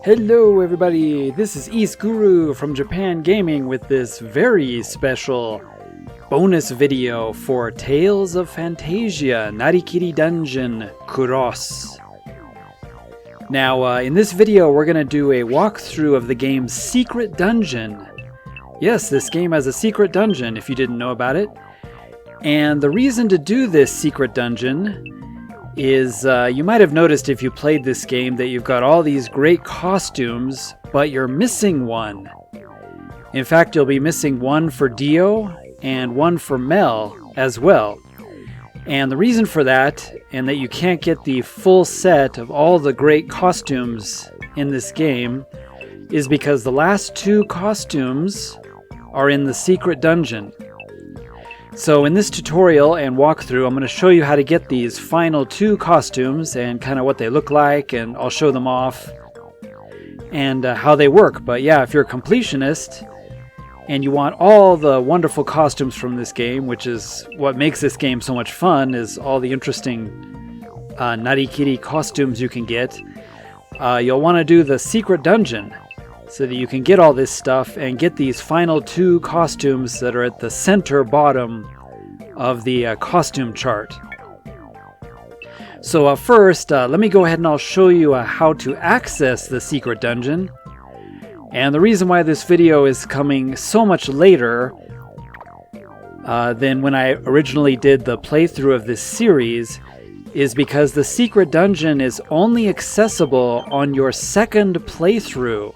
Hello everybody, this is YSGuru from Japan Gaming with this very special bonus video for Tales of Phantasia, Narikiri Dungeon Cross. Now in this video we're going to do a walkthrough of the game's secret dungeon. Yes, this game has a secret dungeon if you didn't know about it. And the reason to do this secret dungeon is you might have noticed if you played this game that you've got all these great costumes, but you're missing one. In fact, you'll be missing one for Dio and one for Mel as well. And the reason for that, and that you can't get the full set of all the great costumes in this game, is because the last two costumes are in the secret dungeon. So in this tutorial and walkthrough, I'm going to show you how to get these final two costumes and kind of what they look like, and I'll show them off and how they work. But yeah, if you're a completionist and you want all the wonderful costumes from this game, which is what makes this game so much fun, is all the interesting Narikiri costumes you can get, you'll want to do the secret dungeon so that you can get all this stuff and get these final two costumes that are at the center bottom of the costume chart. So first, let me go ahead and I'll show you how to access the secret dungeon. And the reason why this video is coming so much later than when I originally did the playthrough of this series is because the secret dungeon is only accessible on your second playthrough.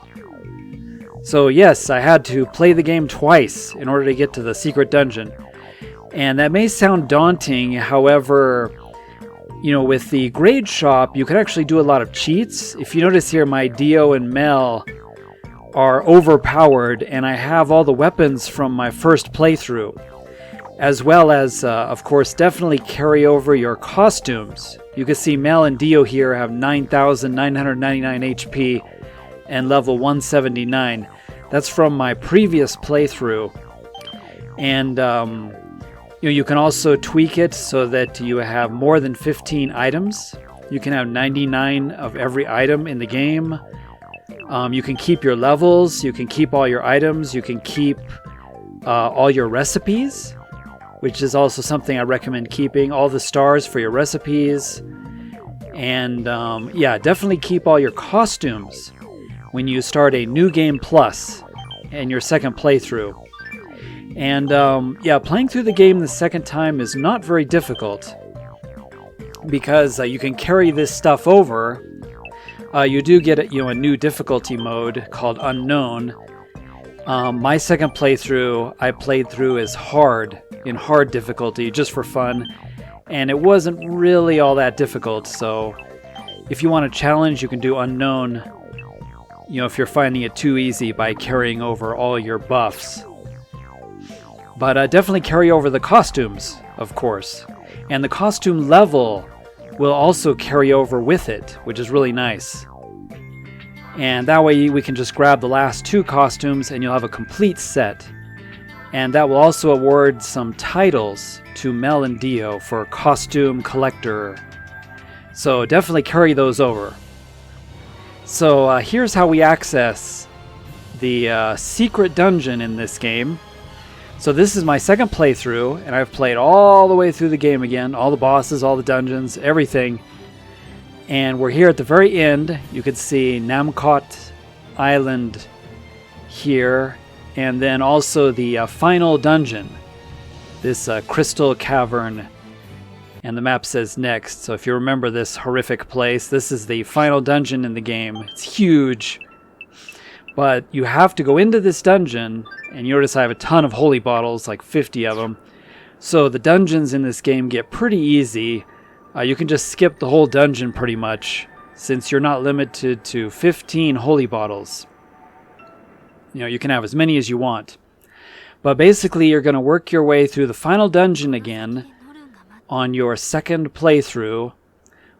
So yes, I had to play the game twice in order to get to the secret dungeon. And that may sound daunting, however, you know, with the grade shop, you can actually do a lot of cheats. If you notice here, my Dio and Mel are overpowered, and I have all the weapons from my first playthrough. As well as, of course, definitely carry over your costumes. You can see Mel and Dio here have 9,999 HP and level 179. That's from my previous playthrough. And you can also tweak it so that you have more than 15 items. You can have 99 of every item in the game. You can keep your levels, you can keep all your items, you can keep all your recipes, which is also something I recommend keeping, all the stars for your recipes. And yeah, definitely keep all your costumes when you start a new game plus in your second playthrough. And yeah, playing through the game the second time is not very difficult because you can carry this stuff over. You do get a new difficulty mode called Unknown. My second playthrough I played through as hard, in hard difficulty, just for fun, and it wasn't really all that difficult. So if you want a challenge, you can do Unknown, if you're finding it too easy, by carrying over all your buffs. But definitely carry over the costumes, of course. And the costume level will also carry over with it, which is really nice. And that way we can just grab the last two costumes and you'll have a complete set. And that will also award some titles to Mel and Dio for Costume Collector. So definitely carry those over. So here's how we access the secret dungeon in this game. So this is my second playthrough, and I've played all the way through the game again, all the bosses, all the dungeons, everything. And we're here at the very end. You can see Namcot Island here, and then also the final dungeon, this crystal cavern. And the map says next, so if you remember this horrific place, this is the final dungeon in the game. It's huge, but you have to go into this dungeon, and you notice I have a ton of holy bottles, like 50 of them. So the dungeons in this game get pretty easy. You can just skip the whole dungeon pretty much, since you're not limited to 15 holy bottles. You can have as many as you want. But basically you're going to work your way through the final dungeon again on your second playthrough,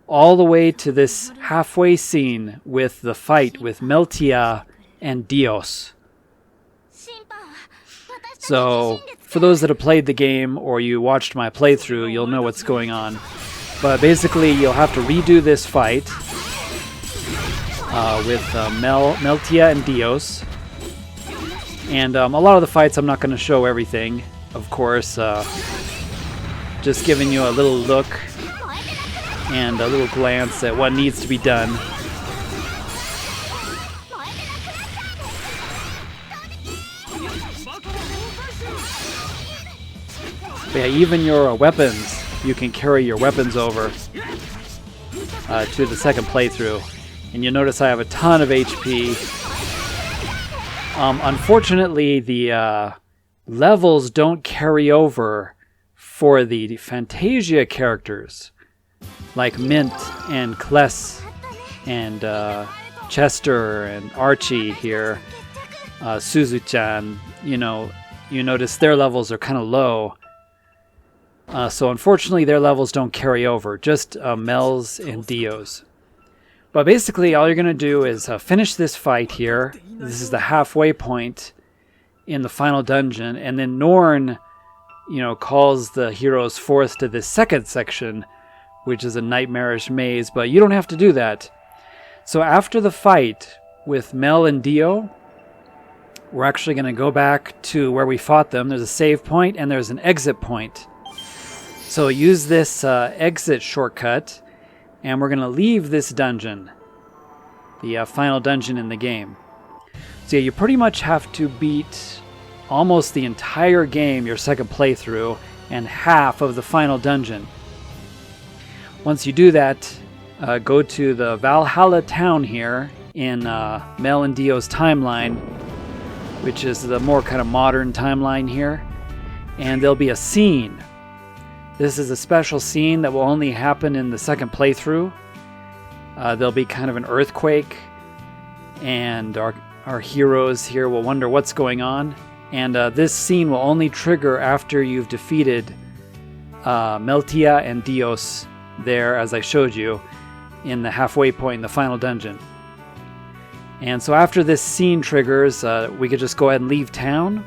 all the way to this halfway scene with the fight with Meltia and Dios. So for those that have played the game or you watched my playthrough, you'll know what's going on. But basically you'll have to redo this fight. with Meltia and Dios. And a lot of the fights, I'm not going to show everything, of course. Just giving you a little look and a little glance at what needs to be done. But yeah, even your weapons, you can carry your weapons over to the second playthrough. And you'll notice I have a ton of HP. Unfortunately, the levels don't carry over for the Phantasia characters, like Mint and Kless and Chester and Archie here, Suzu-chan. You notice their levels are kind of low. So unfortunately, their levels don't carry over, just Mel's and Dio's. But basically, all you're going to do is finish this fight here. This is the halfway point in the final dungeon. And then Norn, calls the heroes forth to this second section, which is a nightmarish maze. But you don't have to do that. So after the fight with Mel and Dio, we're actually going to go back to where we fought them. There's a save point and there's an exit point. So use this exit shortcut. And we're going to leave this dungeon, the final dungeon in the game. So yeah, you pretty much have to beat almost the entire game, your second playthrough, and half of the final dungeon. Once you do that, go to the Valhalla town here in Mel and Dio's timeline, which is the more kind of modern timeline here. And there'll be a scene. This is a special scene that will only happen in the second playthrough. There'll be kind of an earthquake, and our heroes here will wonder what's going on. And this scene will only trigger after you've defeated Meltia and Dios there, as I showed you, in the halfway point in the final dungeon. And so after this scene triggers, we could just go ahead and leave town.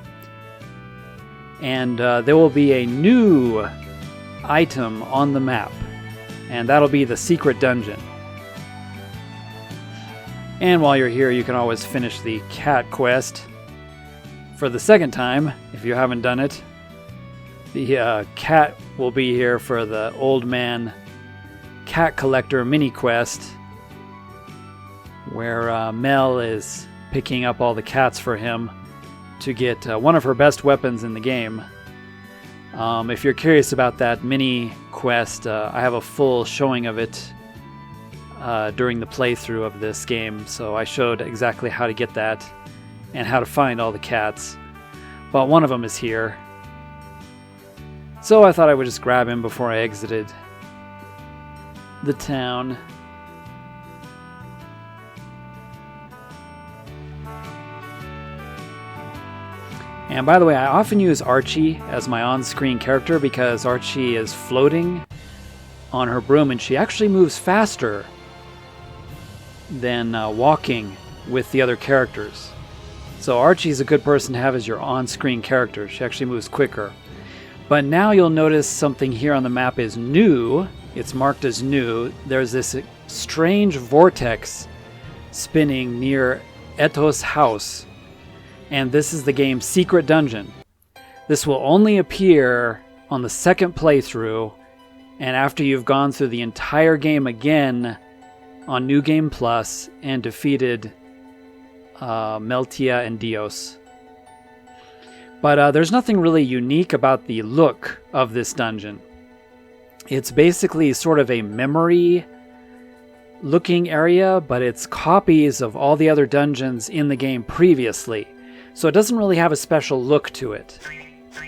And there will be a new item on the map, and that'll be the secret dungeon. And while you're here, you can always finish the cat quest for the second time if you haven't done it. The cat will be here for the old man cat collector mini quest, where Mel is picking up all the cats for him to get one of her best weapons in the game. If you're curious about that mini quest, I have a full showing of it during the playthrough of this game, so I showed exactly how to get that and how to find all the cats. But one of them is here, so I thought I would just grab him before I exited the town. And by the way, I often use Archie as my on-screen character because Archie is floating on her broom and she actually moves faster than walking with the other characters. So Archie's a good person to have as your on-screen character. She actually moves quicker. But now you'll notice something here on the map is new. It's marked as new. There's this strange vortex spinning near Eto's house. And this is the game's secret dungeon. This will only appear on the second playthrough, and after you've gone through the entire game again on New Game Plus and defeated Meltia and Dios. But there's nothing really unique about the look of this dungeon. It's basically sort of a memory looking area, but it's copies of all the other dungeons in the game previously. So it doesn't really have a special look to it,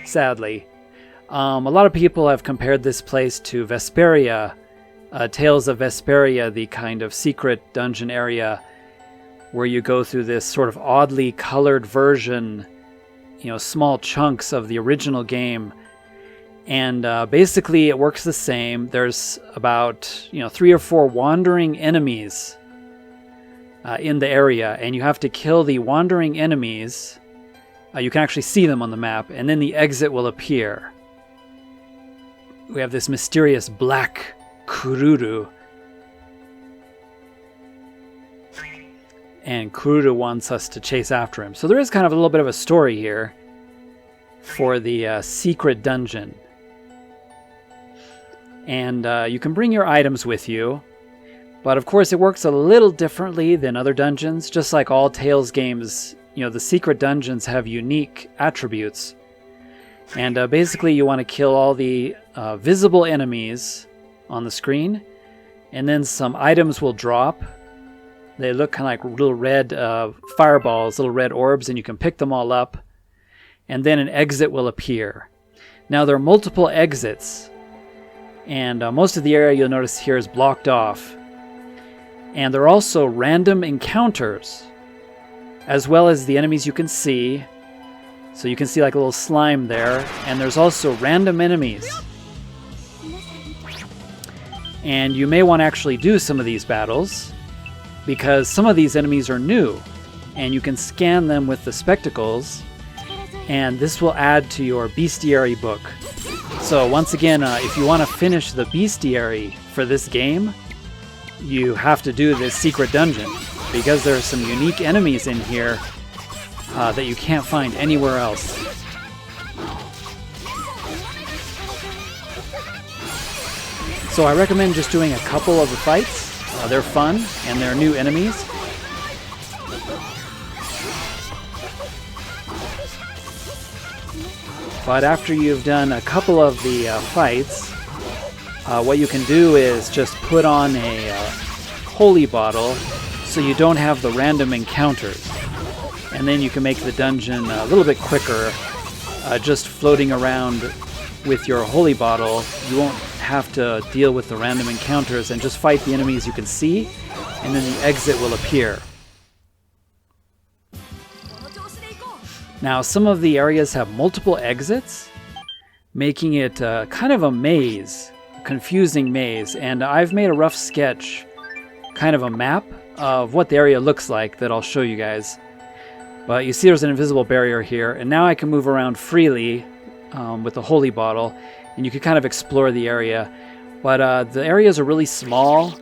sadly. A lot of people have compared this place to Vesperia, Tales of Vesperia, the kind of secret dungeon area where you go through this sort of oddly colored version, small chunks of the original game. And basically it works the same. There's about 3 or 4 wandering enemies in the area, and you have to kill the wandering enemies. You can actually see them on the map, and then the exit will appear. We have this mysterious black Kururu. and Kururu wants us to chase after him. So there is kind of a little bit of a story here for the secret dungeon. And you can bring your items with you, but of course it works a little differently than other dungeons. Just like all Tales games, you know, the secret dungeons have unique attributes. And basically you want to kill all the visible enemies on the screen, and then some items will drop. They look kind of like little red fireballs, little red orbs, and you can pick them all up. And then an exit will appear. Now there are multiple exits, and most of the area you'll notice here is blocked off. And there are also random encounters, as well as the enemies you can see. So you can see like a little slime there, and there's also random enemies. And you may want to actually do some of these battles, because some of these enemies are new, and you can scan them with the spectacles, and this will add to your bestiary book. So once again, if you want to finish the bestiary for this game, you have to do this secret dungeon, because there are some unique enemies in here that you can't find anywhere else. So I recommend just doing a couple of the fights. They're fun, and they're new enemies. But after you've done a couple of the fights, what you can do is just put on a holy bottle so you don't have the random encounters. And then you can make the dungeon a little bit quicker. Just floating around with your holy bottle, you won't have to deal with the random encounters, and just fight the enemies you can see, and then the exit will appear. Now some of the areas have multiple exits, making it kind of a maze, a confusing maze, and I've made a rough sketch, kind of a map of what the area looks like that I'll show you guys. But you see there's an invisible barrier here, and now I can move around freely with the holy bottle, and you can kind of explore the area. But the areas are really small,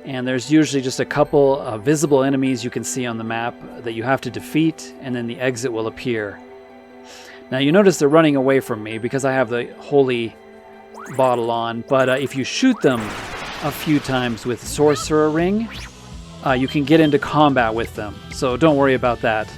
and there's usually just a couple of visible enemies you can see on the map that you have to defeat, and then the exit will appear. Now you notice they're running away from me because I have the holy bottle on, but if you shoot them a few times with Sorcerer Ring, you can get into combat with them, so don't worry about that.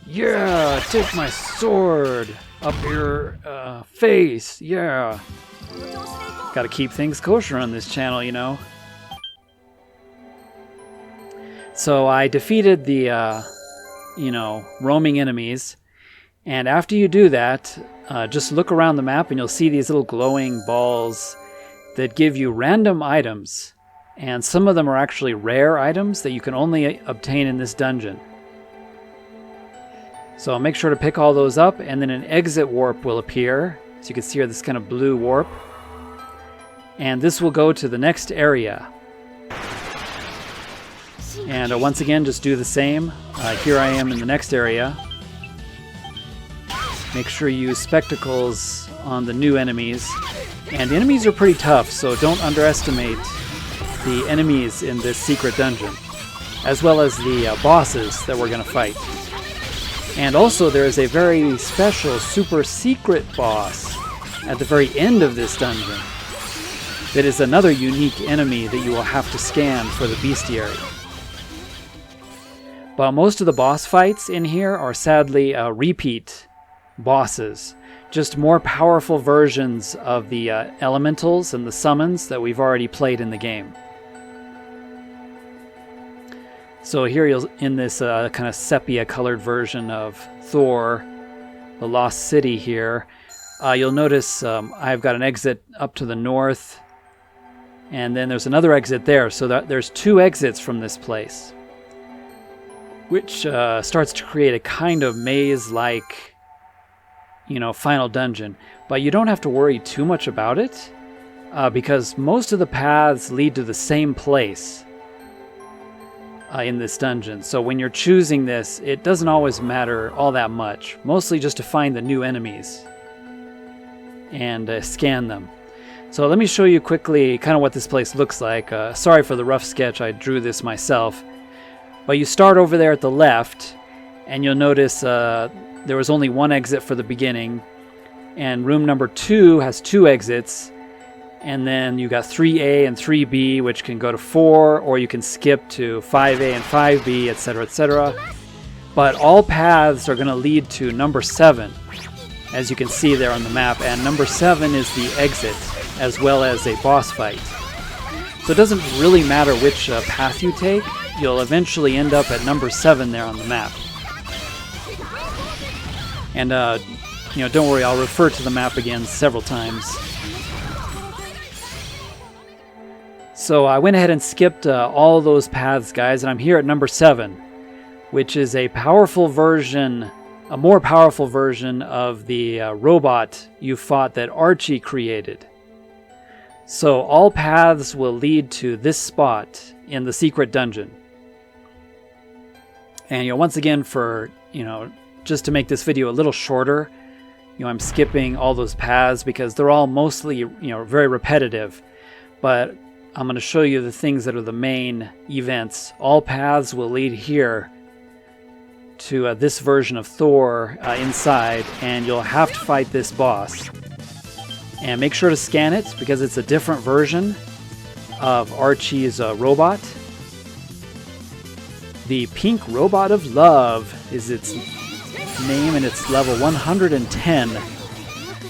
Yeah, take my sword up your face. Yeah. Gotta keep things kosher on this channel, you know. So I defeated the, you know, roaming enemies. And after you do that, just look around the map and you'll see these little glowing balls that give you random items. And some of them are actually rare items that you can only obtain in this dungeon. So make sure to pick all those up, and then an exit warp will appear. So you can see here this kind of blue warp. And this will go to the next area. And once again, just do the same. Here I am in the next area. Make sure you use spectacles on the new enemies. And the enemies are pretty tough, so don't underestimate the enemies in this secret dungeon, as well as the bosses that we're going to fight. And also there is a very special super secret boss at the very end of this dungeon that is another unique enemy that you will have to scan for the bestiary. But most of the boss fights in here are sadly repeat bosses, just more powerful versions of the elementals and the summons that we've already played in the game. So here you'll, in this kind of sepia-colored version of Thor, the Lost City here, you'll notice I've got an exit up to the north, and then there's another exit there, so that there's two exits from this place, which starts to create a kind of maze-like final dungeon. But you don't have to worry too much about it, because most of the paths lead to the same place in this dungeon. So when you're choosing this, it doesn't always matter all that much. Mostly just to find the new enemies and scan them. So let me show you quickly kind of what this place looks like. Sorry for the rough sketch, I drew this myself. But you start over there at the left, and you'll notice there was only one exit for the beginning, and room number 2 has 2 exits, and then you got 3A and 3B, which can go to 4, or you can skip to 5A and 5B, etc., etc. But all paths are going to lead to number 7, as you can see there on the map, and number 7 is the exit, as well as a boss fight. So it doesn't really matter which path you take, you'll eventually end up at number 7 there on the map. And don't worry, I'll refer to the map again several times. So I went ahead and skipped all those paths, guys, and I'm here at number 7, which is a more powerful version of the robot you fought that Archie created. So all paths will lead to this spot in the secret dungeon. And once again, for just to make this video a little shorter, I'm skipping all those paths because they're all mostly very repetitive. But I'm going to show you the things that are the main events. All paths will lead here to this version of Thor inside, and you'll have to fight this boss. And make sure to scan it because it's a different version of Archie's robot. The Pink Robot of Love is its name, and it's level 110.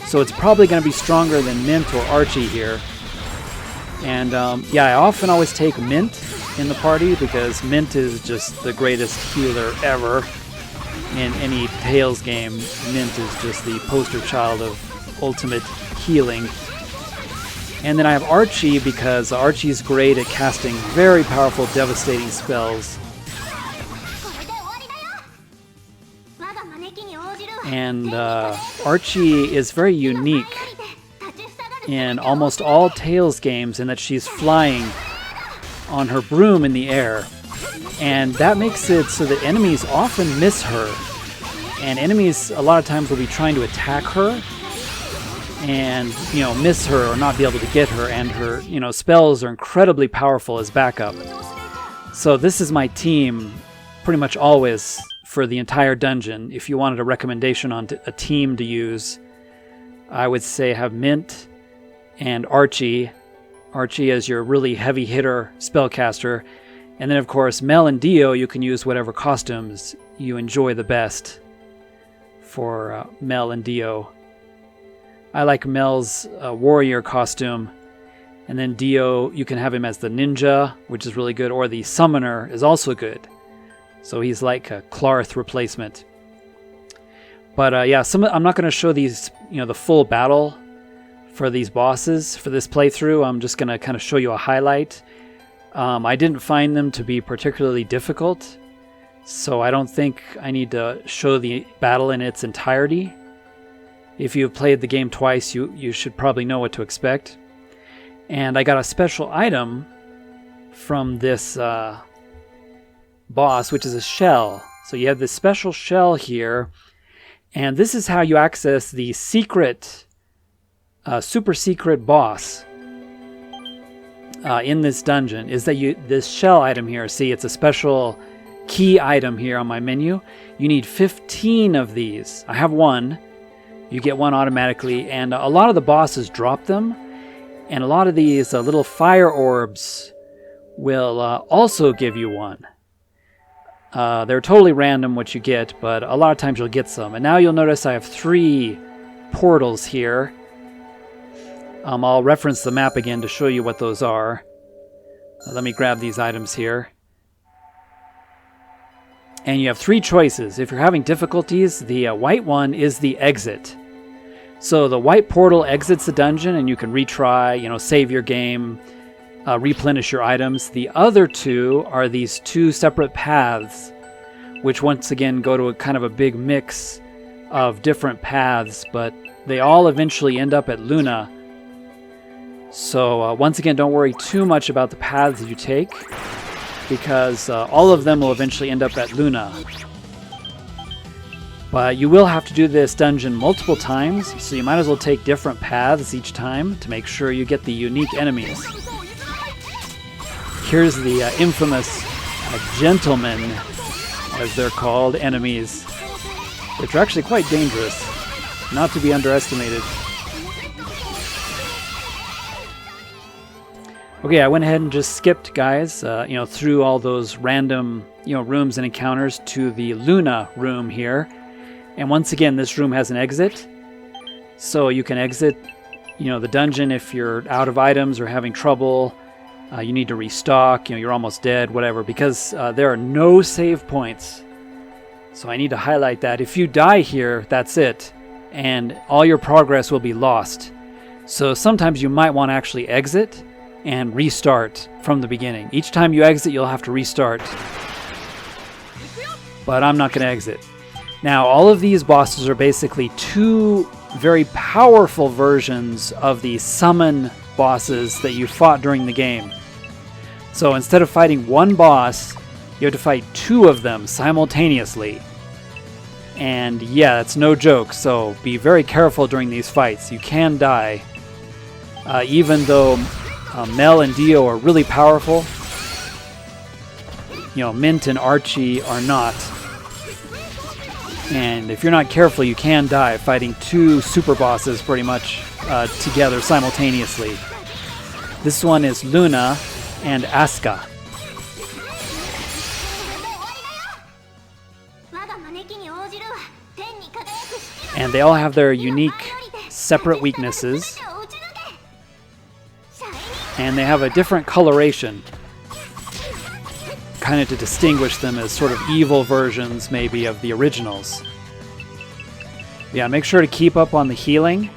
So it's probably going to be stronger than Mint or Archie here. And I often always take Mint in the party because Mint is just the greatest healer ever. In any Tales game, Mint is just the poster child of ultimate healing. And then I have Archie because Archie's great at casting very powerful, devastating spells. And Archie is very unique in almost all Tales games in that she's flying on her broom in the air. And that makes it so that enemies often miss her. And enemies a lot of times will be trying to attack her and, miss her or not be able to get her. And her, spells are incredibly powerful as backup. So this is my team pretty much always for the entire dungeon. If you wanted a recommendation on a team to use, I would say have Mint and Archie. Archie as your really heavy hitter spellcaster. And then, of course, Mel and Dio, you can use whatever costumes you enjoy the best for Mel and Dio. I like Mel's warrior costume. And then Dio, you can have him as the ninja, which is really good, or the summoner is also good. So he's like a Clarth replacement. But I'm not going to show these, the full battle for these bosses for this playthrough. I'm just going to kind of show you a highlight. I didn't find them to be particularly difficult, so I don't think I need to show the battle in its entirety. If you've played the game twice, you should probably know what to expect. And I got a special item from this boss, which is a shell. So you have this special shell here, and this is how you access the secret, super secret boss in this dungeon, is that this shell item here, see, it's a special key item here on my menu. You need 15 of these. I have one. You get one automatically, and a lot of the bosses drop them, and a lot of these little fire orbs will also give you one. They're totally random what you get, but a lot of times you'll get some. And now you'll notice I have 3 portals here. I'll reference the map again to show you what those are. Let me grab these items here. And you have 3 choices. If you're having difficulties, the white one is the exit. So the white portal exits the dungeon, and you can retry, save your game, replenish your items. The other 2 are these 2 separate paths, which once again go to a kind of a big mix of different paths, but they all eventually end up at Luna. So once again, don't worry too much about the paths that you take, because all of them will eventually end up at Luna. But you will have to do this dungeon multiple times, so you might as well take different paths each time to make sure you get the unique enemies. Here's the infamous gentlemen, as they're called, enemies, which are actually quite dangerous, not to be underestimated. Okay, I went ahead and just skipped, guys, through all those random, rooms and encounters to the Luna room here. And once again, this room has an exit, so you can exit, the dungeon if you're out of items or having trouble. You need to restock, you're almost dead, whatever, because there are no save points. So I need to highlight that. If you die here, that's it, and all your progress will be lost. So sometimes you might want to actually exit and restart from the beginning. Each time you exit, you'll have to restart. But I'm not going to exit. Now, all of these bosses are basically two very powerful versions of the summon bosses that you fought during the game. So instead of fighting one boss, you have to fight two of them simultaneously. And yeah, that's no joke, so be very careful during these fights. You can die. Even though Mel and Dio are really powerful, Mint and Archie are not. And if you're not careful, you can die fighting two super bosses pretty much together simultaneously. This one is Luna and Asuka. And they all have their unique, separate weaknesses. And they have a different coloration, kind of to distinguish them as sort of evil versions, maybe, of the originals. Yeah, make sure to keep up on the healing.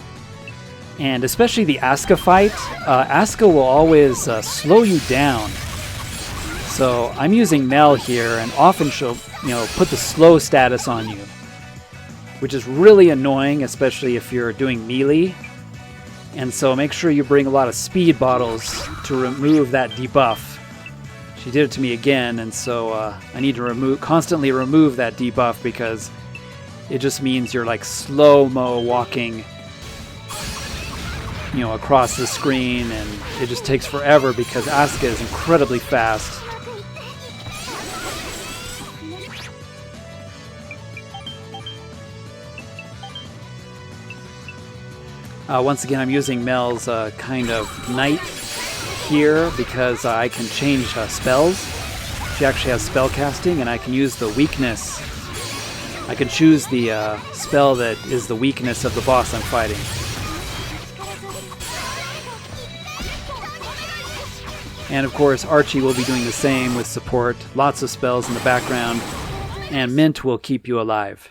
And especially the Asuka fight, Asuka will always slow you down. So I'm using Mel here, and often she'll, put the slow status on you, which is really annoying, especially if you're doing melee. And so make sure you bring a lot of speed bottles to remove that debuff. She did it to me again, and so I need to constantly remove that debuff, because it just means you're like slow-mo walking, across the screen, and it just takes forever because Asuka is incredibly fast. Once again, I'm using Mel's kind of knight here because I can change spells. She actually has spell casting, and I can use the weakness. I can choose the spell that is the weakness of the boss I'm fighting. And of course, Archie will be doing the same with support. Lots of spells in the background, and Mint will keep you alive.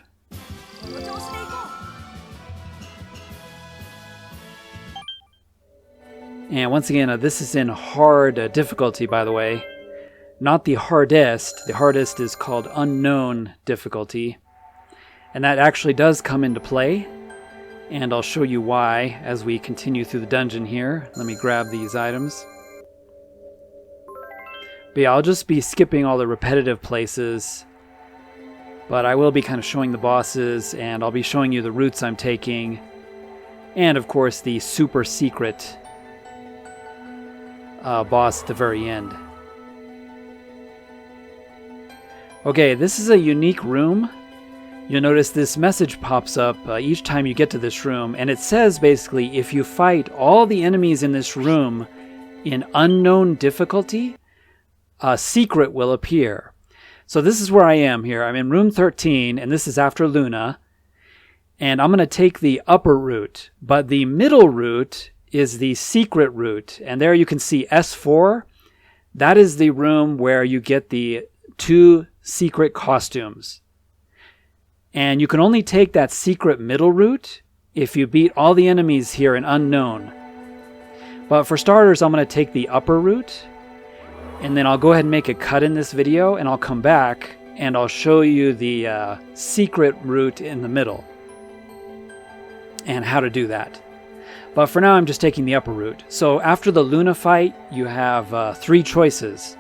And once again, this is in hard difficulty, by the way. Not the hardest. The hardest is called unknown difficulty. And that actually does come into play. And I'll show you why as we continue through the dungeon here. Let me grab these items. But yeah, I'll just be skipping all the repetitive places. But I will be kind of showing the bosses, and I'll be showing you the routes I'm taking. And of course, the super secret boss at the very end. Okay, this is a unique room. You'll notice this message pops up each time you get to this room, and it says basically, if you fight all the enemies in this room in unknown difficulty, a secret will appear. So this is where I am here. I'm in room 13, and this is after Luna, and I'm going to take the upper route, but the middle route is the secret route, and there you can see S4. That is the room where you get the 2 secret costumes. And you can only take that secret middle route if you beat all the enemies here in Unknown. But for starters, I'm going to take the upper route, and then I'll go ahead and make a cut in this video, and I'll come back and I'll show you the secret route in the middle. and how to do that. But for now, I'm just taking the upper route. So after the Luna fight, you have 3 choices.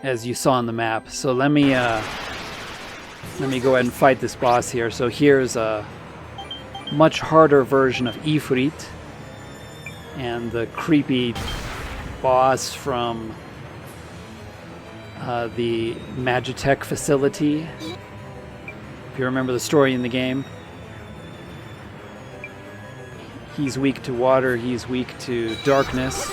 As you saw on the map. So let me go ahead and fight this boss here. So here's a much harder version of Ifrit, and the creepy boss from the Magitech facility. If you remember the story in the game, he's weak to water, he's weak to darkness.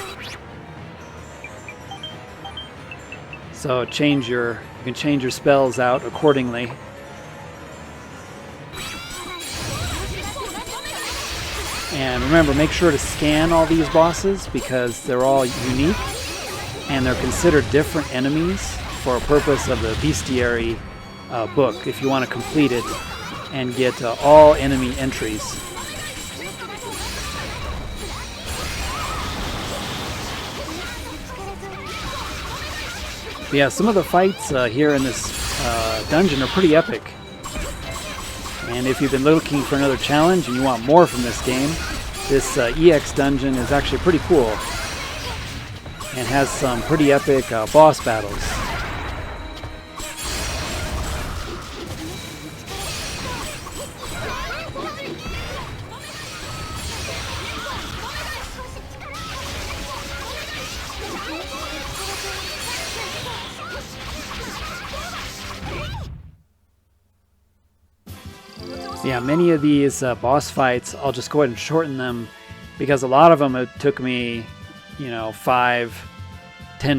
So you can change your spells out accordingly. And remember, make sure to scan all these bosses because they're all unique and they're considered different enemies for a purpose of the bestiary book if you want to complete it and get all enemy entries. Yeah, some of the fights here in this dungeon are pretty epic. And if you've been looking for another challenge and you want more from this game, this EX dungeon is actually pretty cool and has some pretty epic boss battles. Yeah, many of these boss fights, I'll just go ahead and shorten them because a lot of them it took me, 5-10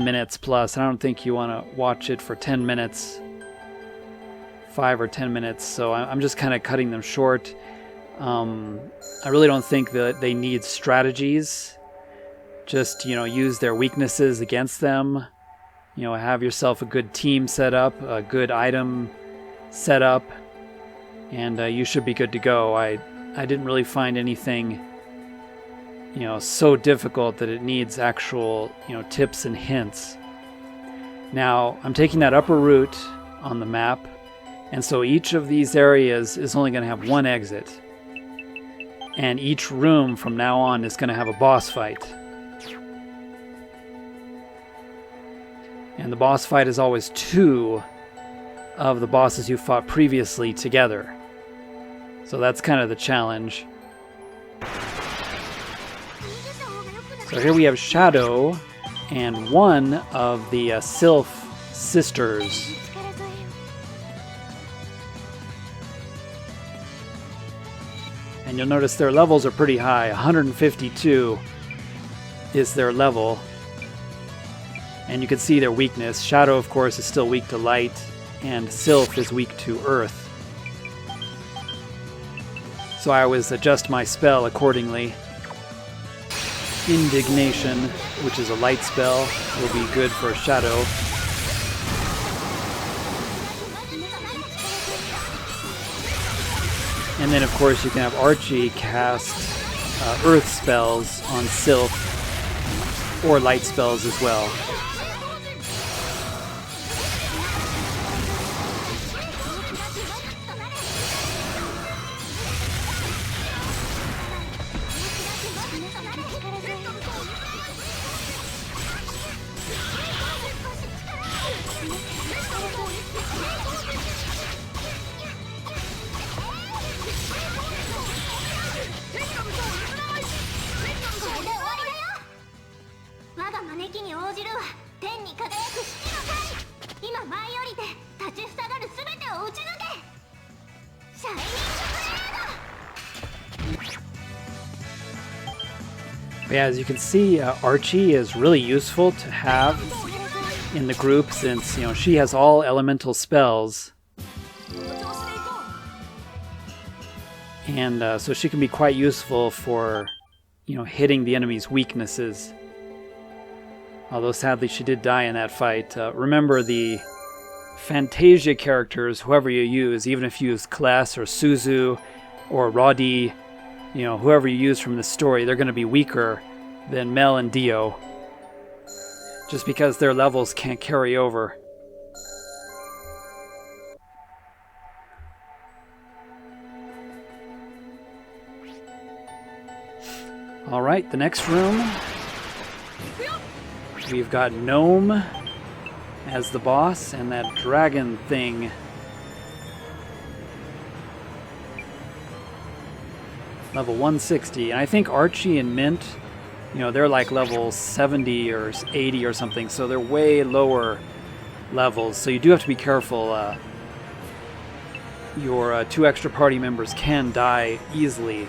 minutes plus. I don't think you want to watch it for 10 minutes, 5 or 10 minutes. So I'm just kind of cutting them short. I really don't think that they need strategies. Just, use their weaknesses against them. Have yourself a good team set up, a good item set up. And you should be good to go. I didn't really find anything, so difficult that it needs actual, tips and hints. Now, I'm taking that upper route on the map, and so each of these areas is only going to have one exit. And each room from now on is going to have a boss fight. And the boss fight is always 2 of the bosses you fought previously together. So that's kind of the challenge. So here we have Shadow and one of the Sylph sisters. And you'll notice their levels are pretty high. 152 is their level. And you can see their weakness. Shadow, of course, is still weak to light, and Sylph is weak to earth. So I always adjust my spell accordingly. Indignation, which is a light spell, will be good for Shadow. And then, of course, you can have Archie cast earth spells on Sylph, or light spells as well. Yeah, as you can see, Archie is really useful to have in the group since, she has all elemental spells. And so she can be quite useful for, hitting the enemy's weaknesses. Although sadly she did die in that fight. Remember the Phantasia characters, whoever you use, even if you use Kless or Suzu, or Roddy, you know, whoever you use from the story, they're going to be weaker than Mel and Dio, just because their levels can't carry over. Alright, the next room, we've got Gnome as the boss, and that dragon thing. Level 160, and I think Archie and Mint, you know, they're like level 70 or 80 or something, so they're way lower levels, so you do have to be careful. Your 2 extra party members can die easily,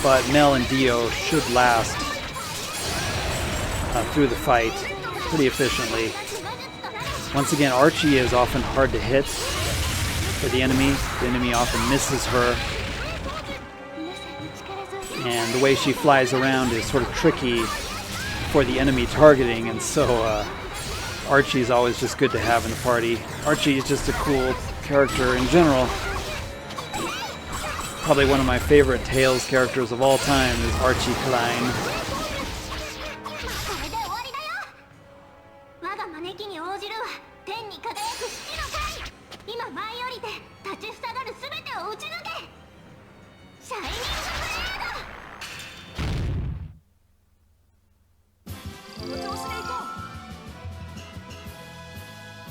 but Mel and Dio should last through the fight pretty efficiently. Once again, Archie is often hard to hit for the enemy. The enemy often misses her. And the way she flies around is sort of tricky for the enemy targeting, and so Archie's always just good to have in the party. Archie is just a cool character in general. Probably one of my favorite Tales characters of all time is Archie Klein.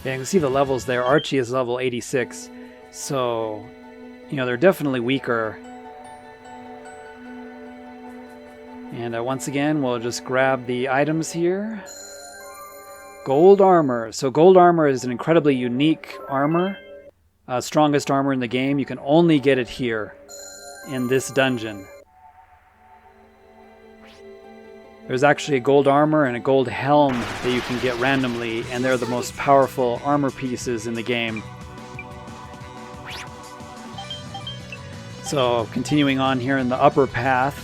Yeah, you can see the levels there. Archie is level 86, so, you know, they're definitely weaker. And once again, we'll just grab the items here. Gold armor. So gold armor is an incredibly unique armor. Strongest armor in the game. You can only get it here, in this dungeon. There's actually a gold armor and a gold helm that you can get randomly, and they're the most powerful armor pieces in the game. So, continuing on here in the upper path,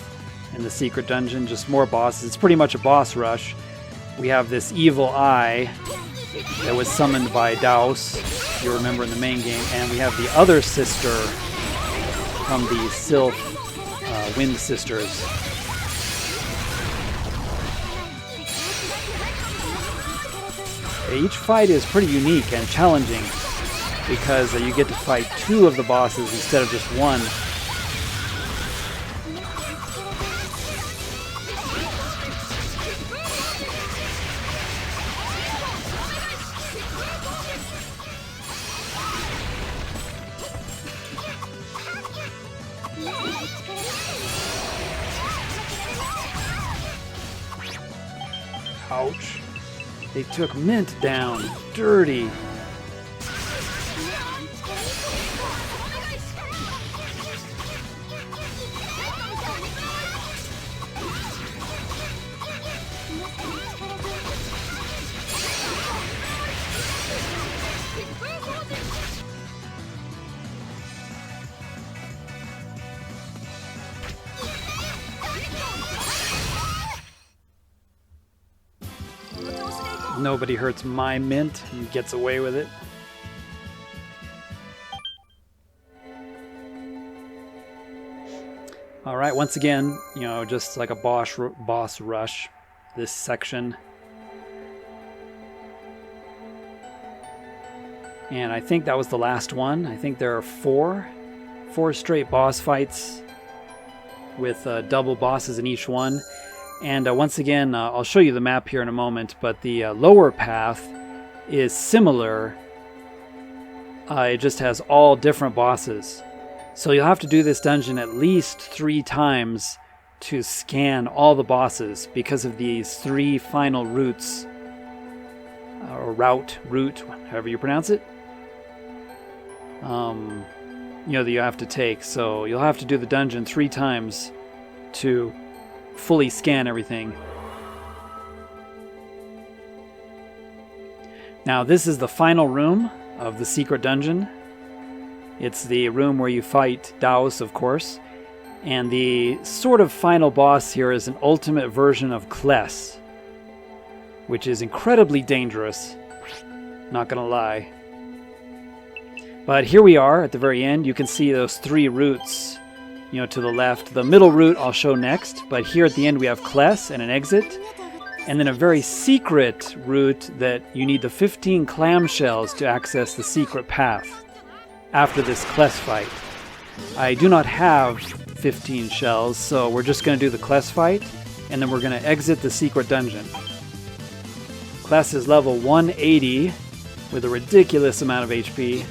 in the secret dungeon, just more bosses. It's pretty much a boss rush. We have this evil eye that was summoned by Daos, if you remember in the main game, and we have the other sister from the Sylph Wind Sisters. Each fight is pretty unique and challenging because you get to fight 2 of the bosses instead of just 1. Ouch. They took Mint down. Dirty. Nobody hurts my Mint and gets away with it. Alright, once again, you know, just like a boss rush, this section. And I think that was the last one. I think there are four straight boss fights with double bosses in each one. And once again, I'll show you the map here in a moment, but the lower path is similar. It just has all different bosses. So you'll have to do this dungeon at least 3 times to scan all the bosses because of these 3 final routes, or route, however you pronounce it, you know, that you have to take. So you'll have to do the dungeon 3 times to fully scan everything. Now this is the final room of the secret dungeon. It's the room where you fight Daos, of course, and the sort of final boss here is an ultimate version of Kless, which is incredibly dangerous, not gonna lie. But here we are at the very end. You can see those 3 routes, to the left. The middle route I'll show next, but here at the end we have Kless and an exit, and then a very secret route that you need the 15 clamshells to access the secret path after this Kless fight. I do not have 15 shells, so we're just going to do the Kless fight, and then we're going to exit the secret dungeon. Kless is level 180 with a ridiculous amount of HP.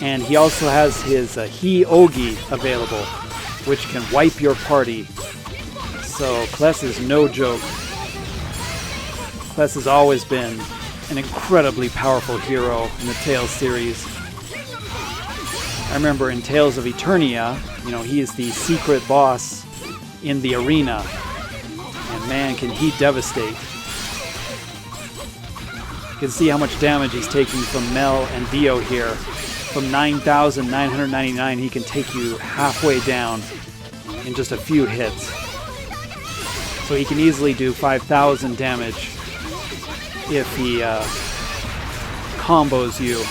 And he also has his He-Ogi available, which can wipe your party. So Kless is no joke. Kless has always been an incredibly powerful hero in the Tales series. I remember in Tales of Eternia, he is the secret boss in the arena. And man, can he devastate. You can see how much damage he's taking from Mel and Dio here. From 9,999, he can take you halfway down in just a few hits. So he can easily do 5,000 damage if he combos you.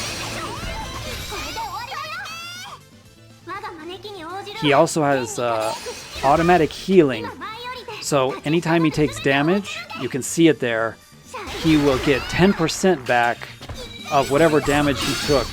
He also has automatic healing. So anytime he takes damage, you can see it there, he will get 10% back of whatever damage he took.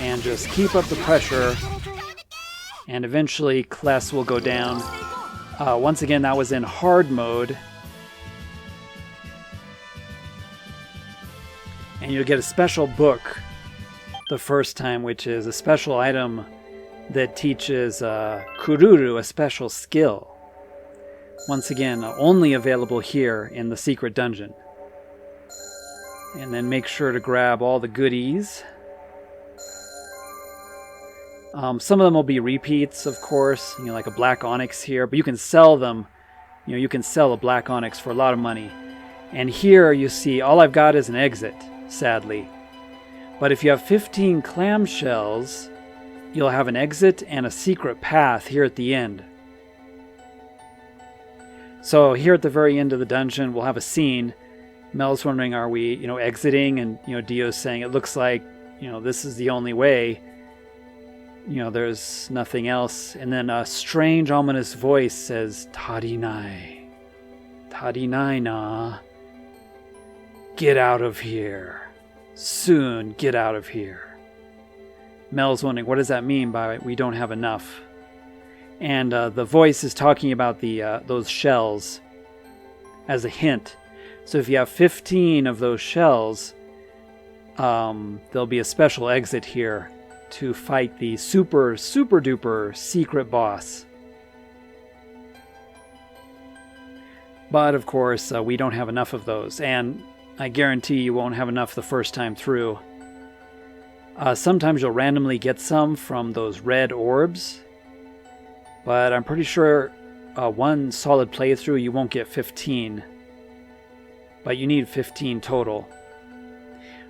And just keep up the pressure, and eventually Kless will go down. Once again, that was in hard mode. And you'll get a special book the first time, which is a special item that teaches Kururu a special skill. Once again, only available here in the secret dungeon. And then make sure to grab all the goodies. Some of them will be repeats, of course, like a black onyx here, but you can sell them. You can sell a black onyx for a lot of money. And here you see all I've got is an exit, sadly. But if you have 15 clamshells, you'll have an exit and a secret path here at the end. So here at the very end of the dungeon, we'll have a scene. Mel's wondering, are we, exiting? And, Dio's saying, it looks like, this is the only way. There's nothing else. And then a strange, ominous voice says, Tarinai. Tarinai na. Get out of here. Soon get out of here. Mel's wondering, what does that mean by we don't have enough? And the voice is talking about those shells as a hint. So if you have 15 of those shells, there'll be a special exit here to fight the super duper secret boss. But of course, we don't have enough of those, and I guarantee you won't have enough the first time through. Sometimes you'll randomly get some from those red orbs, but I'm pretty sure one solid playthrough you won't get 15, but you need 15 total.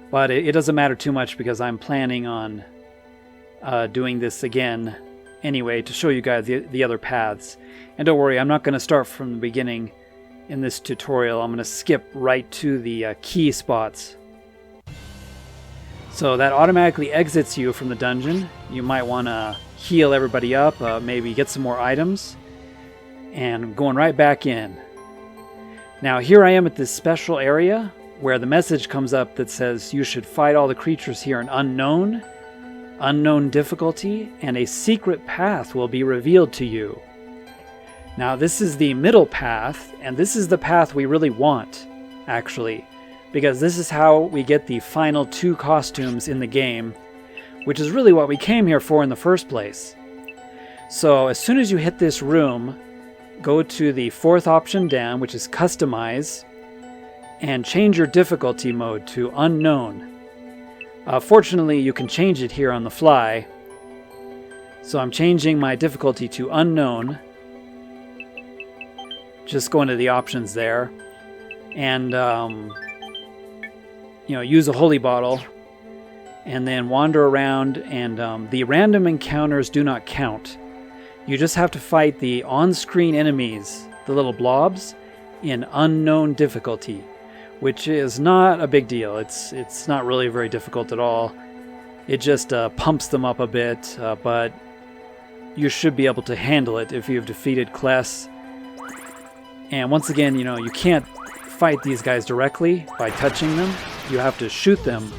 But it doesn't matter too much because I'm planning on doing this again anyway to show you guys the other paths. And don't worry, I'm not going to start from the beginning in this tutorial. I'm going to skip right to the key spots. So that automatically exits you from the dungeon. You might want to heal everybody up, maybe get some more items, and going right back in. Now here I am at this special area where the message comes up that says you should fight all the creatures here in unknown difficulty, and a secret path will be revealed to you. Now this is the middle path, and this is the path we really want, actually, because this is how we get the final 2 costumes in the game, which is really what we came here for in the first place. So as soon as you hit this room, go to the 4th option down, which is Customize, and change your difficulty mode to unknown. Fortunately, you can change it here on the fly. So I'm changing my difficulty to unknown. Just go into the options there. And, use a holy bottle. And then wander around. And the random encounters do not count. You just have to fight the on-screen enemies, the little blobs, in unknown difficulty. Which is not a big deal. It's not really very difficult at all. It just pumps them up a bit, but you should be able to handle it if you've defeated Kless. And once again, you can't fight these guys directly by touching them. You have to shoot them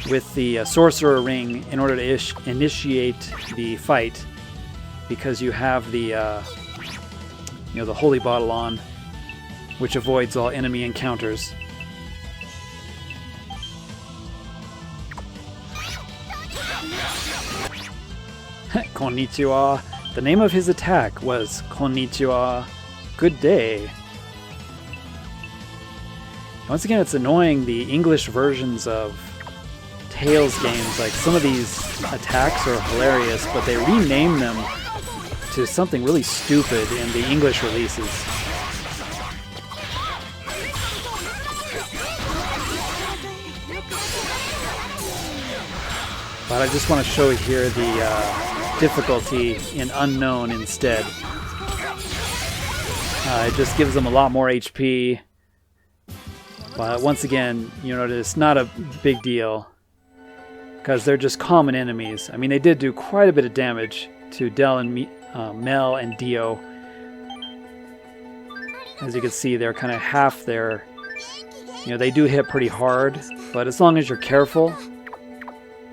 with the Sorcerer Ring in order to initiate the fight, because you have the the Holy Bottle on, which avoids all enemy encounters. Konnichiwa. The name of his attack was Konnichiwa. Good day. Once again, it's annoying the English versions of Tales games. Like, some of these attacks are hilarious, but they rename them to something really stupid in the English releases. But I just want to show here the difficulty in unknown instead. It just gives them a lot more HP. But once again, it's not a big deal, because they're just common enemies. I mean, they did do quite a bit of damage to Mel and Dio. As you can see, they're kind of half there. They do hit pretty hard, but as long as you're careful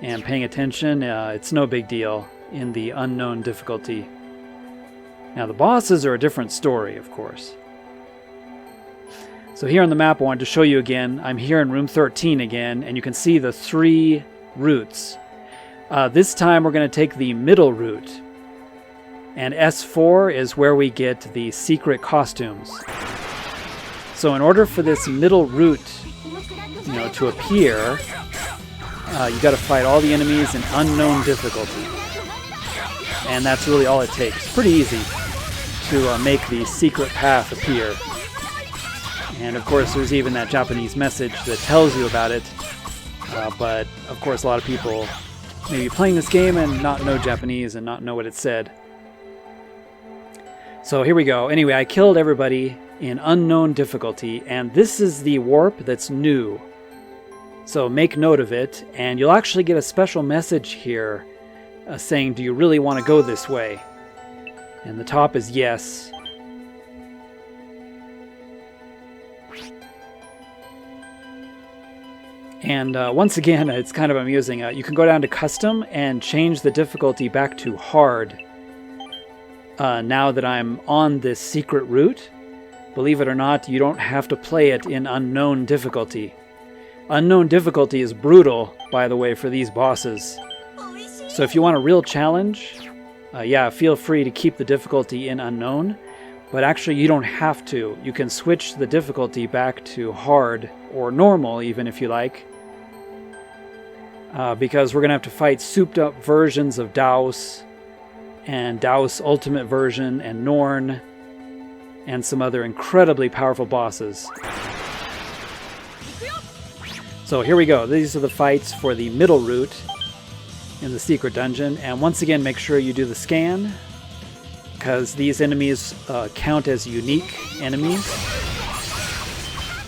and paying attention, it's no big deal in the unknown difficulty. Now, the bosses are a different story, of course. So here on the map, I wanted to show you again. I'm here in room 13 again, and you can see the 3 routes. This time we're going to take the middle route. And S4 is where we get the secret costumes. So in order for this middle route, to appear, you got to fight all the enemies in unknown difficulty. And that's really all it takes. Pretty easy to make the secret path appear. And of course, there's even that Japanese message that tells you about it. But of course, a lot of people may be playing this game and not know Japanese and not know what it said. So here we go. Anyway, I killed everybody in unknown difficulty, and this is the warp that's new. So make note of it, and you'll actually get a special message here saying, do you really want to go this way? And the top is yes. And once again, it's kind of amusing. You can go down to custom and change the difficulty back to hard. Now that I'm on this secret route, believe it or not, you don't have to play it in unknown difficulty. Unknown difficulty is brutal, by the way, for these bosses. So if you want a real challenge, feel free to keep the difficulty in unknown. But actually, you don't have to. You can switch the difficulty back to hard, or normal even if you like. Because we're going to have to fight souped up versions of Daos, and Daos Ultimate Version, and Norn, and some other incredibly powerful bosses. So here we go. These are the fights for the middle route in the secret dungeon. And once again, make sure you do the scan, because these enemies count as unique enemies.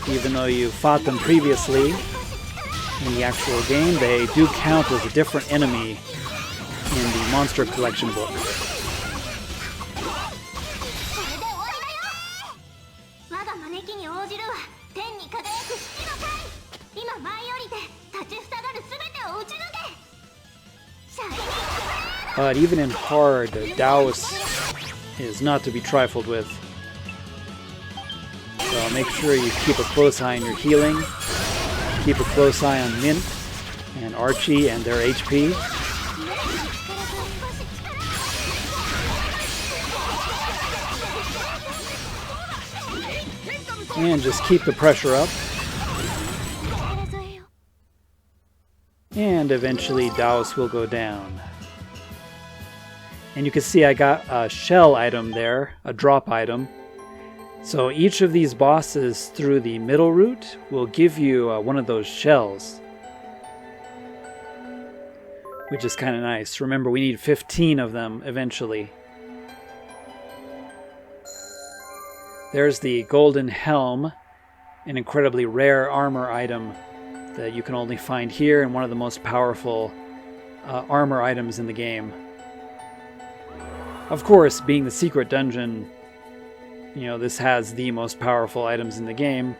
Even though you fought them previously in the actual game, they do count as a different enemy in the Monster Collection book. But even in hard, Daos is not to be trifled with. So make sure you keep a close eye on your healing. Keep a close eye on Mint and Archie and their HP. And just keep the pressure up. And eventually Daos will go down. And you can see I got a shell item there, a drop item. So each of these bosses through the middle route will give you one of those shells, which is kind of nice. Remember, we need 15 of them eventually. There's the Golden Helm, an incredibly rare armor item that you can only find here and one of the most powerful armor items in the game. Of course, being the secret dungeon, you know, this has the most powerful items in the game.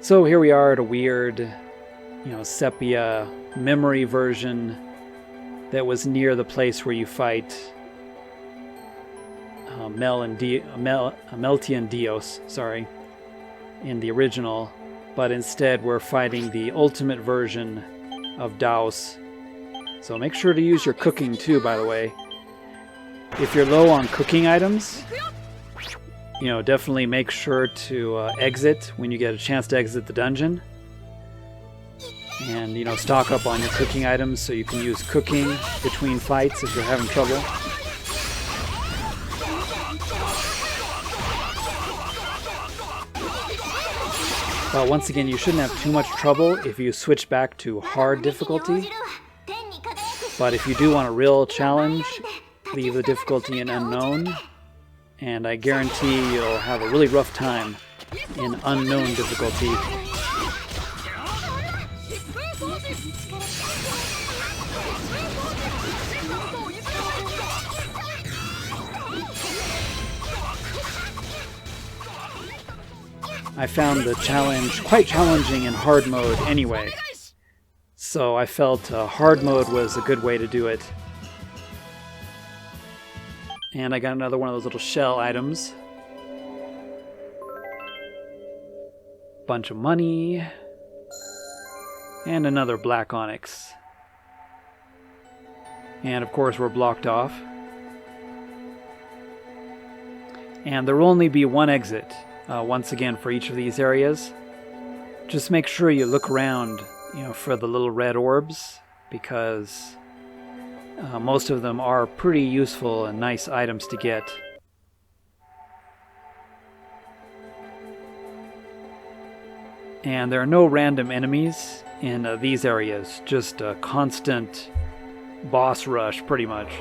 So here we are at a weird, you know, sepia memory version that was near the place where you fight Mel and Dios, sorry, in the original, but instead we're fighting the ultimate version of Daos. So make sure to use your cooking too, by the way. If you're low on cooking items, you know, definitely make sure to exit when you get a chance to exit the dungeon. And, you know, stock up on your cooking items so you can use cooking between fights if you're having trouble. But once again, you shouldn't have too much trouble if you switch back to hard difficulty. But if you do want a real challenge, leave the difficulty in unknown, and I guarantee you'll have a really rough time in unknown difficulty. I found the challenge quite challenging in hard mode anyway, so I felt hard mode was a good way to do it. And I got another one of those little shell items. Bunch of money. And another black onyx. And of course we're blocked off. And there will only be one exit, once again, for each of these areas. Just make sure you look around, you know, for the little red orbs, because most of them are pretty useful and nice items to get. And there are no random enemies in these areas, just a constant boss rush, pretty much.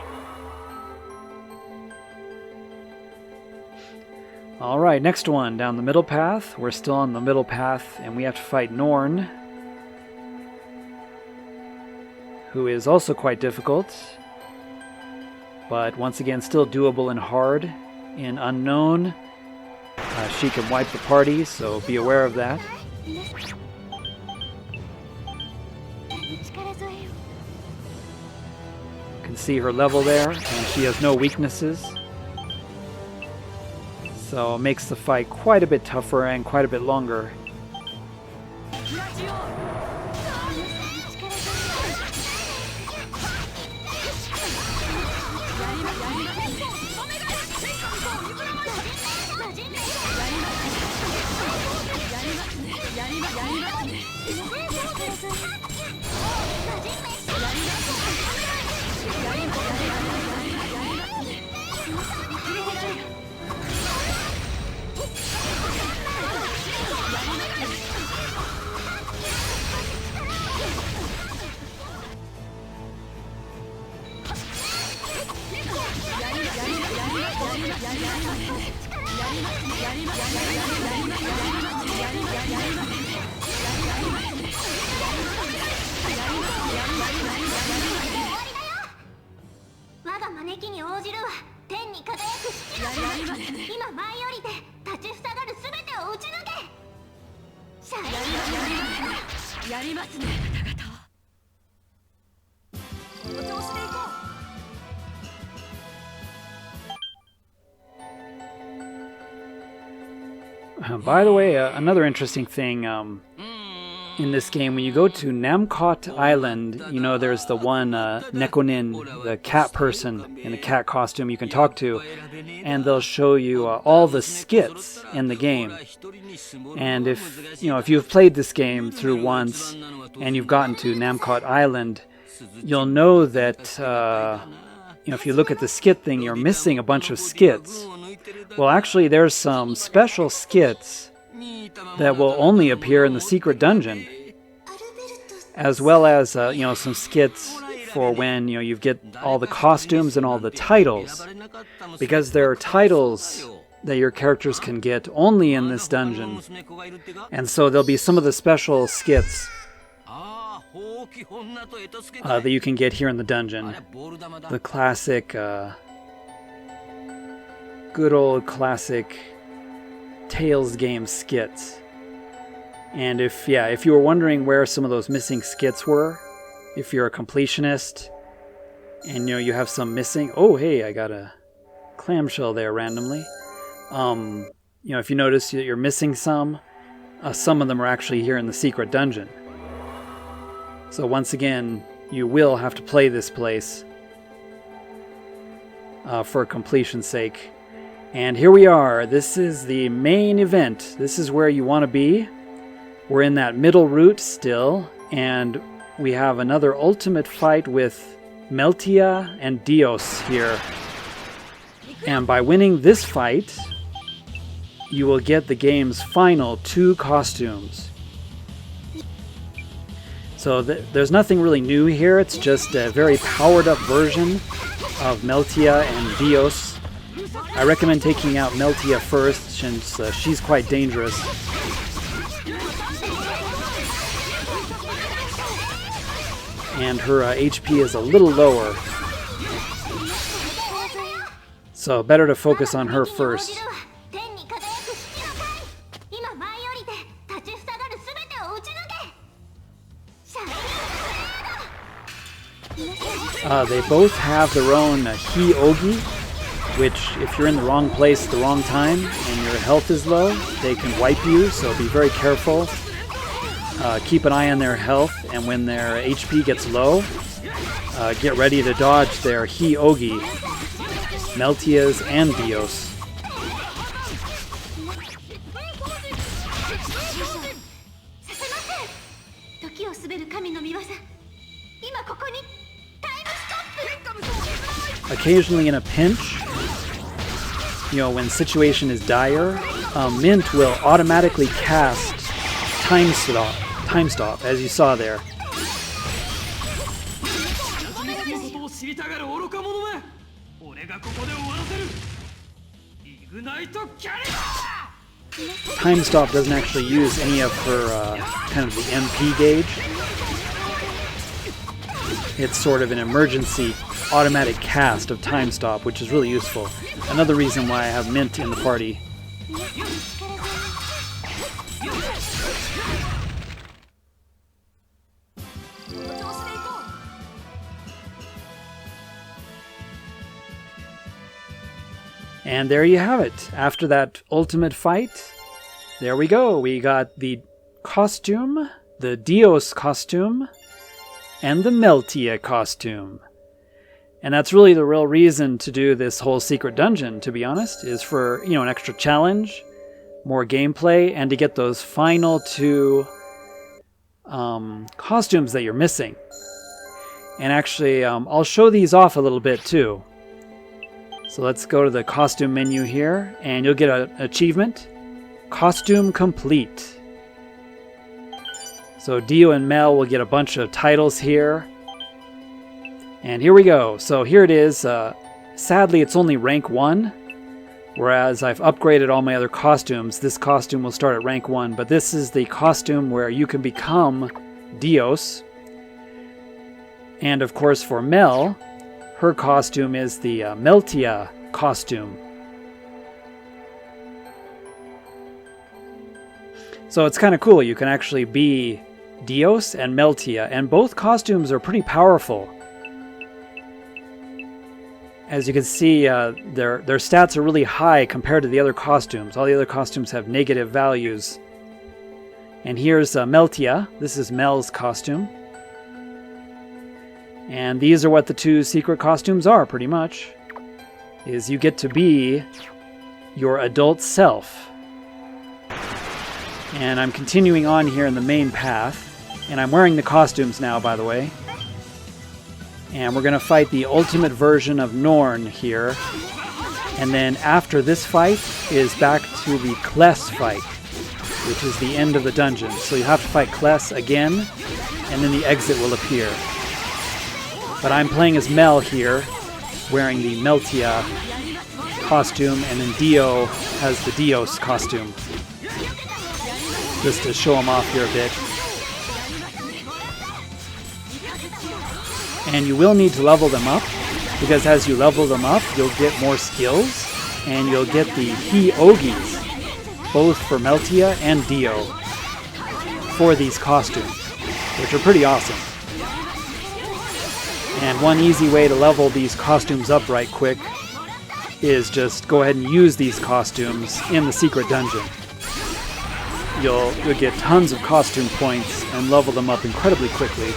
Alright, next one, down the middle path. We're still on the middle path, and we have to fight Norn, who is also quite difficult, but once again still doable in hard. In unknown, she can wipe the party, so be aware of that. You can see her level there, and she has no weaknesses. So it makes the fight quite a bit tougher and quite a bit longer. By the way, another interesting thing, in this game, when you go to Namcot Island, you know there's the one Nekonin, the cat person in the cat costume you can talk to, and they'll show you all the skits in the game. And if you've played this game through once and you've gotten to Namcot Island, you'll know that if you look at the skit thing, you're missing a bunch of skits. Well, actually, there's some special skits that will only appear in the secret dungeon, as well as some skits for when you get all the costumes and all the titles, because there are titles that your characters can get only in this dungeon, and so there'll be some of the special skits that you can get here in the dungeon. The classic, good old classic Tales game skits. And if you were wondering where some of those missing skits were, if you're a completionist and you have some missing, oh hey, I got a clamshell there randomly. If you notice that you're missing some of them are actually here in the secret dungeon. So once again, you will have to play this place for completion's sake. And here we are. This is the main event. This is where you want to be. We're in that middle route still, and we have another ultimate fight with Meltia and Dios here. And by winning this fight, you will get the game's final 2 costumes. So there's nothing really new here. It's just a very powered up version of Meltia and Dios. I recommend taking out Meltia first, since she's quite dangerous. And her HP is a little lower. So better to focus on her first. They both have their own Hi-Ogi, which if you're in the wrong place at the wrong time and your health is low, they can wipe you, so be very careful. Keep an eye on their health, and when their HP gets low, get ready to dodge their Hi-Ogi, Meltias and Dios. Occasionally in a pinch, when situation is dire, Mint will automatically cast Time Stop, as you saw there. Time Stop doesn't actually use any of her kind of the MP gauge. It's sort of an emergency automatic cast of Time Stop, which is really useful. Another reason why I have Mint in the party. And there you have it. After that ultimate fight, there we go. We got the costume, the Dios costume, and the Meltia costume. And that's really the real reason to do this whole secret dungeon, to be honest, is for, an extra challenge, more gameplay, and to get those final 2 costumes that you're missing. And actually, I'll show these off a little bit too. So let's go to the costume menu here, and you'll get an achievement, Costume Complete. So Dio and Mel will get a bunch of titles here. And here we go. So here it is. Sadly, it's only rank 1, whereas I've upgraded all my other costumes. This costume will start at rank 1, but this is the costume where you can become Dios. And of course for Mel, her costume is the Meltia costume. So it's kind of cool. You can actually be Dios and Meltia, and both costumes are pretty powerful. As you can see, their stats are really high compared to the other costumes. All the other costumes have negative values. And here's Meltia. This is Mel's costume. And these are what the two secret costumes are, pretty much. Is you get to be your adult self. And I'm continuing on here in the main path. And I'm wearing the costumes now, by the way. And we're going to fight the ultimate version of Norn here. And then after this fight is back to the Kless fight, which is the end of the dungeon. So you have to fight Kless again, and then the exit will appear. But I'm playing as Mel here, wearing the Meltia costume, and then Dio has the Dios costume. Just to show him off here a bit. And you will need to level them up, because as you level them up, you'll get more skills, and you'll get the Hi-Ogis, both for Meltia and Dio, for these costumes, which are pretty awesome. And one easy way to level these costumes up right quick is just go ahead and use these costumes in the secret dungeon. You'll get tons of costume points and level them up incredibly quickly.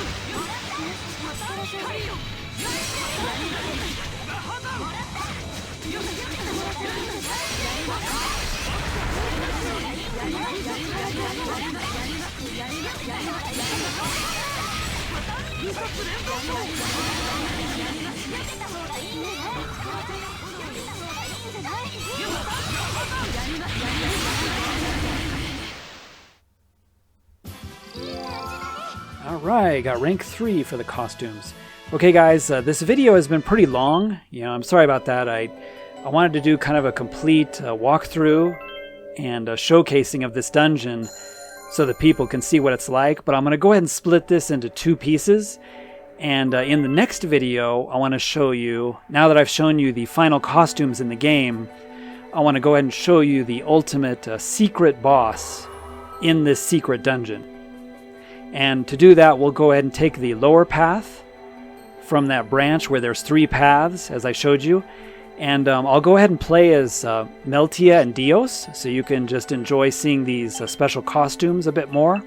Alright, got rank 3 for the costumes. Okay guys, this video has been pretty long. I'm sorry about that. I wanted to do kind of a complete walkthrough and showcasing of this dungeon so that people can see what it's like. But I'm going to go ahead and split this into 2 pieces. And in the next video, I want to show you, now that I've shown you the final costumes in the game, I want to go ahead and show you the ultimate secret boss in this secret dungeon. And to do that, we'll go ahead and take the lower path from that branch where there's 3 paths, as I showed you. And I'll go ahead and play as Meltia and Dios, so you can just enjoy seeing these special costumes a bit more.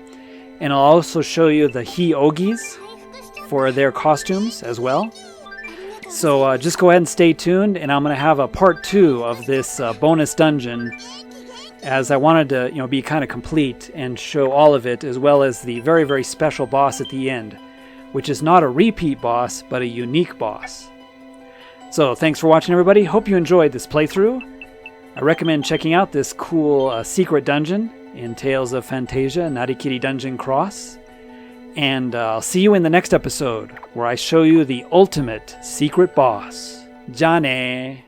And I'll also show you the Hi-Ogis for their costumes as well. So just go ahead and stay tuned, and I'm going to have a part 2 of this bonus dungeon, as I wanted to be kind of complete and show all of it, as well as the very, very special boss at the end, which is not a repeat boss, but a unique boss. So thanks for watching, everybody. Hope you enjoyed this playthrough. I recommend checking out this cool secret dungeon in Tales of Phantasia, Narikiri Dungeon Cross. And I'll see you in the next episode, where I show you the ultimate secret boss. Ja ne!